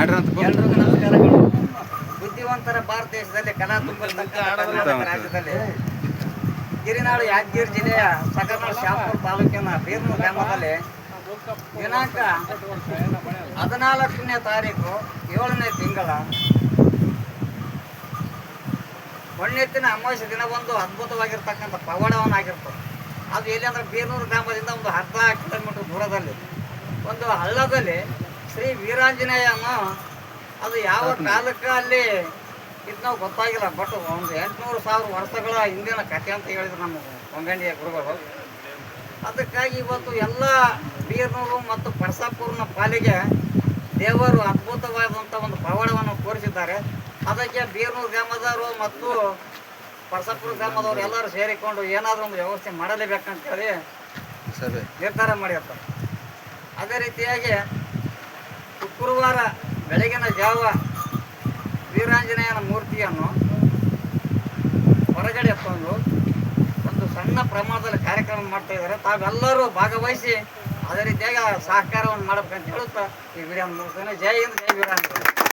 ಎಲ್ರಿಗೂ ನಮಸ್ಕಾರಗಳು. ಬುದ್ಧಿವಂತರ ಭಾರತ ದೇಶದಲ್ಲಿ ಕಲಾ ತುಂಬಿರ್ತಕ್ಕಂಥ ರಾಜ್ಯದಲ್ಲಿ ಗಿರಿನಾಡು ಯಾದಗಿರಿ ಜಿಲ್ಲೆಯ ಸಗರನಾಡು ಶಾಪುರ ತಾಲೂಕಿನ ಬೀರ್ನೂರು ಗ್ರಾಮದಲ್ಲಿ ದಿನಾಂಕ 14ನೇ ತಾರೀಕು 7ನೇ ತಿಂಗಳ ಹೊಣ್ಣೆತ್ತಿನ ಅಮಾವಾಸ್ಯೆ ದಿನ ಒಂದು ಅದ್ಭುತವಾಗಿರ್ತಕ್ಕಂಥ ಪವಾಡವನ್ನಾಗಿರ್ತದೆ. ಅದು ಎಲ್ಲಿ ಅಂದ್ರೆ ಬೀರ್ನೂರು ಗ್ರಾಮದಿಂದ ಒಂದು ಅರ್ಧ ಕಿಲೋಮೀಟರ್ ದೂರದಲ್ಲಿ ಒಂದು ಹಳ್ಳದಲ್ಲಿ ಶ್ರೀ ವೀರಾಂಜನೇಯನು ಅದು ಯಾವ ಕಾಲಕ್ಕೆ ಅಲ್ಲಿ ಇದು ನಾವು ಗೊತ್ತಾಗಿಲ್ಲ. ಬಟ್ ಒಂದು 800,000 ವರ್ಷಗಳ ಹಿಂದಿನ ಕಥೆ ಅಂತ ಹೇಳಿದ್ರು ನಮ್ಮ ಕೊಂಗಂಡಿಯ ಗುರುಗಳು. ಅದಕ್ಕಾಗಿ ಇವತ್ತು ಎಲ್ಲ ಬೀರ್ನೂರು ಮತ್ತು ಪರಸಾಪುರನ ಪಾಲಿಗೆ ದೇವರು ಅದ್ಭುತವಾದಂಥ ಒಂದು ಪವಾಡವನ್ನು ತೋರಿಸಿದ್ದಾರೆ. ಅದಕ್ಕೆ ಬೀರ್ನೂರು ಗ್ರಾಮದವರು ಮತ್ತು ಪರಸಾಪುರ ಗ್ರಾಮದವರು ಎಲ್ಲರೂ ಸೇರಿಕೊಂಡು ಏನಾದರೂ ಒಂದು ವ್ಯವಸ್ಥೆ ಮಾಡಲೇಬೇಕಂತೇಳಿ ನಿರ್ಧಾರ ಮಾಡಿರ್ತಾರೆ. ಅದೇ ರೀತಿಯಾಗಿ ಶುಕ್ರವಾರ ಬೆಳಗಿನ ಜಾವ ವೀರಾಂಜನೇಯನ ಮೂರ್ತಿಯನ್ನು ಹೊರಗಡೆ ತಂದು ಒಂದು ಸಣ್ಣ ಪ್ರಮಾಣದಲ್ಲಿ ಕಾರ್ಯಕ್ರಮ ಮಾಡ್ತಾ ಇದ್ದಾರೆ. ತಾವೆಲ್ಲರೂ ಭಾಗವಹಿಸಿ ಅದೇ ರೀತಿಯಾಗಿ ಸಹಕಾರವನ್ನು ಮಾಡಬೇಕಂತ ಹೇಳುತ್ತಾ ಈ ವಿಡಿಯೋ ಮುಗಿಸ್ತೇನೆ. ಜೈ ಹಿಂದ್, ಜೈ ವೀರಾಂಜನೇಯ.